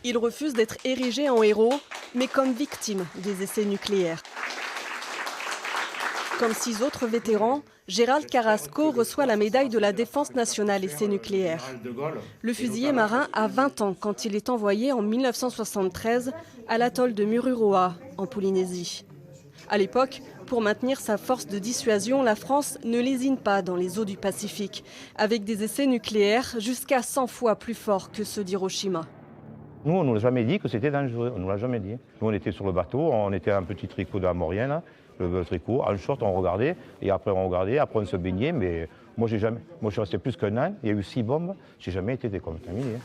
Ils refusent d'être érigés en héros, mais comme victimes des essais nucléaires. Comme 6 autres vétérans, Gérald Carrasco reçoit la médaille de la Défense nationale essais nucléaires. Le fusilier marin a 20 ans quand il est envoyé en 1973 à l'atoll de Mururoa, en Polynésie. À l'époque, pour maintenir sa force de dissuasion, la France ne lésine pas dans les eaux du Pacifique, avec des essais nucléaires jusqu'à 100 fois plus forts que ceux d'Hiroshima. Nous, on ne nous a jamais dit que c'était dangereux, on ne nous l'a jamais dit. Nous, on était sur le bateau, on était un petit tricot d'Amorien, là, le tricot, en short, on regardait, et après on regardait, après on se baignait, mais moi, je suis resté plus qu'un an, il y a eu 6 bombes, j'ai jamais été décontaminé.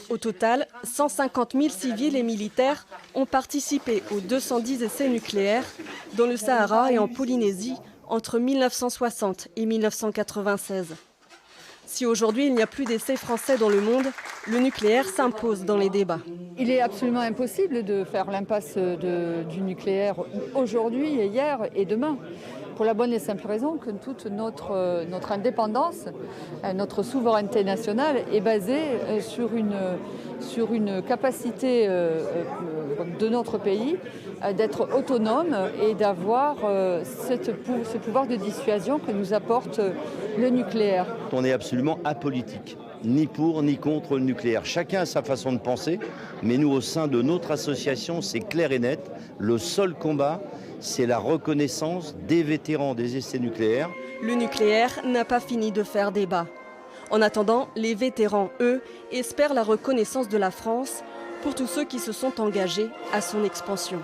Au total, 150 000 civils et militaires ont participé aux 210 essais nucléaires dans le Sahara et en Polynésie entre 1960 et 1996. Si aujourd'hui il n'y a plus d'essais français dans le monde, le nucléaire s'impose dans les débats. Il est absolument impossible de faire l'impasse du nucléaire aujourd'hui, et hier et demain. Pour la bonne et simple raison que toute notre indépendance, notre souveraineté nationale est basée sur une capacité de notre pays d'être autonome et d'avoir ce pouvoir de dissuasion que nous apporte le nucléaire. On est absolument apolitique, ni pour ni contre le nucléaire. Chacun a sa façon de penser, mais nous, au sein de notre association, c'est clair et net, le seul combat, c'est la reconnaissance des vétérans des essais nucléaires. Le nucléaire n'a pas fini de faire débat. En attendant, les vétérans, eux, espèrent la reconnaissance de la France pour tous ceux qui se sont engagés à son expansion.